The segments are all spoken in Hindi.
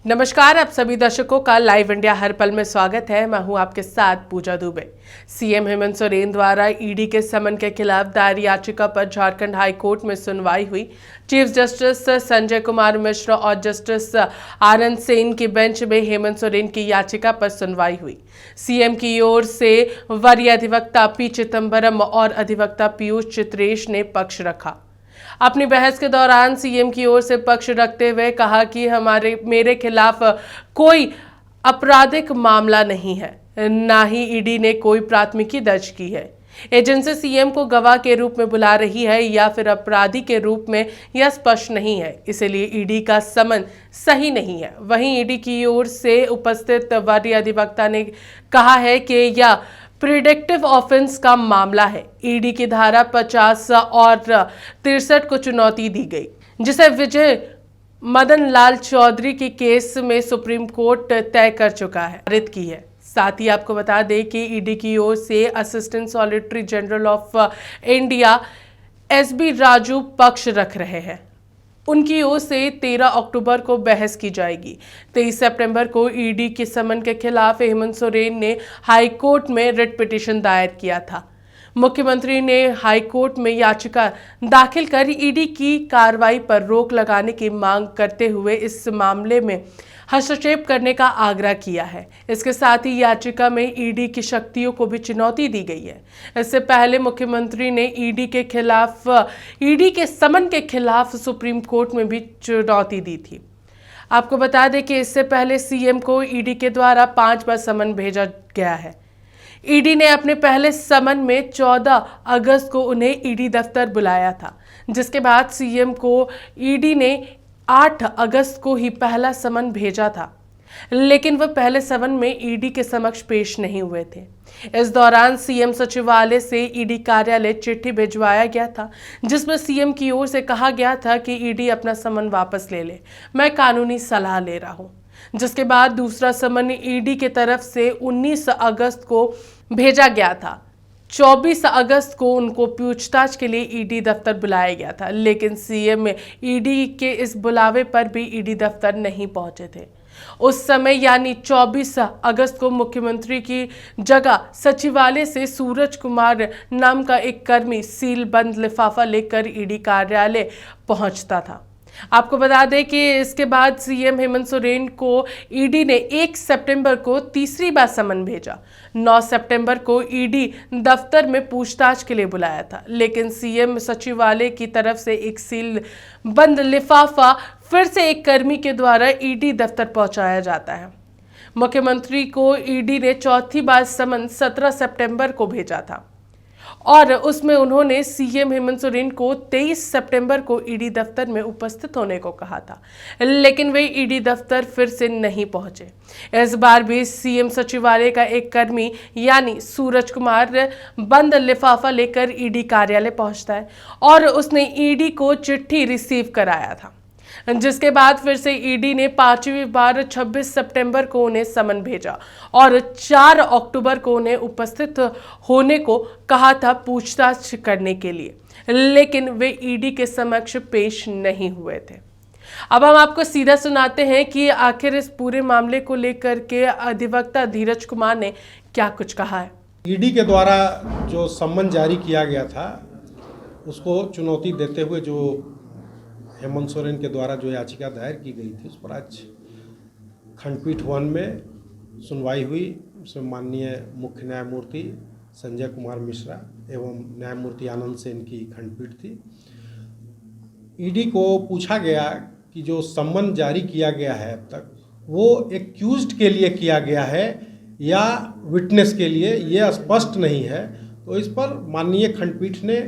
नमस्कार, आप सभी दर्शकों का लाइव इंडिया हर पल में स्वागत है। मैं हूं आपके साथ पूजा दुबे। सीएम हेमंत सोरेन द्वारा ईडी के समन के खिलाफ दायर याचिका पर झारखंड हाई कोर्ट में सुनवाई हुई। चीफ जस्टिस संजय कुमार मिश्र और जस्टिस आनंद सेन की बेंच में हेमंत सोरेन की याचिका पर सुनवाई हुई। सीएम की ओर से वरीय अधिवक्ता पी चिदम्बरम और अधिवक्ता पीयूष चित्रेश ने पक्ष रखा। अपनी बहस के दौरान सीएम की ओर से पक्ष रखते हुए कहा कि मेरे खिलाफ कोई आपराधिक मामला नहीं है, ना ही ईडी ने कोई प्राथमिकी दर्ज की है। एजेंसी सीएम को गवाह के रूप में बुला रही है या फिर अपराधी के रूप में, यह स्पष्ट नहीं है, इसलिए ईडी का समन सही नहीं है। वहीं ईडी की ओर से उपस्थित वरीय अधिवक्ता ने कहा है कि यह प्रिडिक्टिव ऑफेंस का मामला है। ईडी की धारा 50 और 63 को चुनौती दी गई, जिसे विजय मदन लाल चौधरी के केस में सुप्रीम कोर्ट तय कर चुका है, पारित की है। साथ ही आपको बता दें कि ईडी की ओर से assistant solicitor general of India SB Raju पक्ष रख रहे हैं। उनकी ओर से 13 अक्टूबर को बहस की जाएगी। 23 सितंबर को ईडी के समन के खिलाफ हेमंत सोरेन ने हाई कोर्ट में रिट पिटीशन दायर किया था। मुख्यमंत्री ने हाई कोर्ट में याचिका दाखिल कर ईडी की कार्रवाई पर रोक लगाने की मांग करते हुए इस मामले में हस्तक्षेप करने का आग्रह किया है। इसके साथ ही याचिका में ईडी की शक्तियों को भी चुनौती दी गई है। इससे पहले मुख्यमंत्री ने ईडी के समन के खिलाफ सुप्रीम कोर्ट में भी चुनौती दी थी। आपको बता दें कि इससे पहले सीएम को ईडी के द्वारा 5 बार समन भेजा गया है। ईडी ने अपने पहले समन में 14 अगस्त को उन्हें ईडी दफ्तर बुलाया था, जिसके बाद सीएम को ईडी ने 8 अगस्त को ही पहला समन भेजा था, लेकिन वह पहले समन में ईडी के समक्ष पेश नहीं हुए थे। इस दौरान सीएम सचिवालय से ईडी कार्यालय चिट्ठी भिजवाया गया था, जिसमें सीएम की ओर से कहा गया था कि ईडी अपना समन वापस ले ले, मैं कानूनी सलाह ले रहा हूं। जिसके बाद दूसरा समन ईडी की तरफ से 19 अगस्त को भेजा गया था। 24 अगस्त को उनको पूछताछ के लिए ईडी दफ्तर बुलाया गया था, लेकिन सीएम ईडी के इस बुलावे पर भी ईडी दफ्तर नहीं पहुंचे थे। उस समय यानी 24 अगस्त को मुख्यमंत्री की जगह सचिवालय से सूरज कुमार नाम का एक कर्मी सील बंद लिफाफा लेकर ईडी कार्यालय पहुंचता था। आपको बता दें कि इसके बाद सीएम हेमंत सोरेन को ईडी ने 1 सितंबर को तीसरी बार समन भेजा। 9 सितंबर को ईडी दफ्तर में पूछताछ के लिए बुलाया था, लेकिन सीएम सचिवालय की तरफ से एक सील बंद लिफाफा फिर से एक कर्मी के द्वारा ईडी दफ्तर पहुंचाया जाता है। मुख्यमंत्री को ईडी ने चौथी बार समन 17 सितंबर को भेजा था और उसमें उन्होंने सीएम हेमंत सोरेन को 23 सितंबर को ईडी दफ्तर में उपस्थित होने को कहा था, लेकिन वे ईडी दफ्तर फिर से नहीं पहुंचे। इस बार भी सीएम सचिवालय का एक कर्मी यानी सूरज कुमार बंद लिफाफा लेकर ईडी कार्यालय पहुंचता है और उसने ईडी को चिट्ठी रिसीव कराया था, जिसके बाद फिर से ईडी ने 5वीं बार 26 सितंबर को उन्हें समन भेजा और 4 अक्टूबर को उन्हें उपस्थित होने को कहा था पूछताछ करने के लिए, लेकिन वे ईडी के समक्ष पेश नहीं हुए थे। अब हम आपको सीधा सुनाते हैं कि आखिर इस पूरे मामले को लेकर के अधिवक्ता धीरज कुमार ने क्या कुछ कहा है। ईडी के द्वारा जो सम्मन जारी किया गया था, उसको चुनौती देते हुए जो हेमंत सोरेन के द्वारा जो याचिका दायर की गई थी, उस पर आज खंडपीठ 1 में सुनवाई हुई। उसमें माननीय मुख्य न्यायमूर्ति संजय कुमार मिश्रा एवं न्यायमूर्ति आनंद सेन की खंडपीठ थी। ईडी को पूछा गया कि जो सम्मन जारी किया गया है अब तक, वो एक्यूज्ड के लिए किया गया है या विटनेस के लिए, ये स्पष्ट नहीं है। तो इस पर माननीय खंडपीठ ने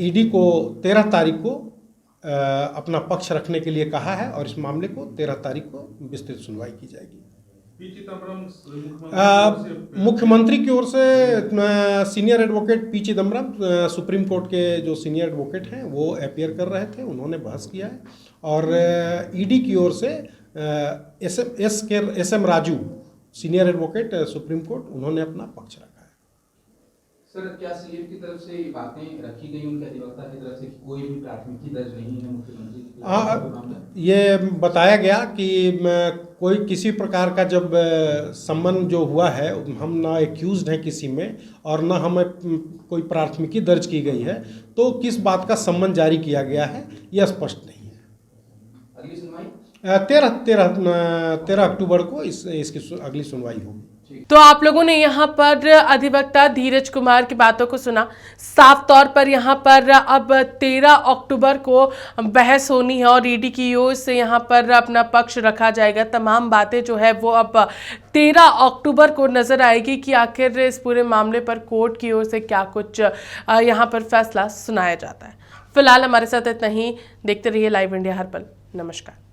ईडी को 13 तारीख को अपना पक्ष रखने के लिए कहा है और इस मामले को 13 तारीख को विस्तृत सुनवाई की जाएगी। मुख्यमंत्री की ओर से senior advocate P Chidambaram, supreme court के जो सीनियर एडवोकेट हैं, वो अपीयर कर रहे थे, उन्होंने बहस किया है। और ईडी की ओर से S M Raju, senior advocate Supreme Court, उन्होंने अपना पक्ष रखा है। सर, क्या सीएम की तरफ से बातें रखी गई उनके अधिवक्ता की तरफ से कि कोई भी प्राथमिकी दर्ज नहीं है मुख्यमंत्री? ये बताया गया कि कोई किसी प्रकार का जब सम्मन जो हुआ है, हम ना एक्यूज्ड हैं किसी में और ना हमें कोई प्राथमिकी दर्ज की गई है, तो किस बात का सम्मन जारी किया गया है यह स्पष्ट नहीं है। अगली सुनवाई 13 अक्टूबर को इसकी अगली सुनवाई होगी। तो आप लोगों ने यहाँ पर अधिवक्ता धीरज कुमार की बातों को सुना। साफ तौर पर यहाँ पर अब 13 अक्टूबर को बहस होनी है और ईडी की ओर से यहाँ पर अपना पक्ष रखा जाएगा। तमाम बातें जो है वो अब 13 अक्टूबर को नजर आएगी कि आखिर इस पूरे मामले पर कोर्ट की ओर से क्या कुछ यहाँ पर फैसला सुनाया जाता है। फिलहाल हमारे साथ इतना ही। देखते रहिए लाइव इंडिया हर पल। नमस्कार।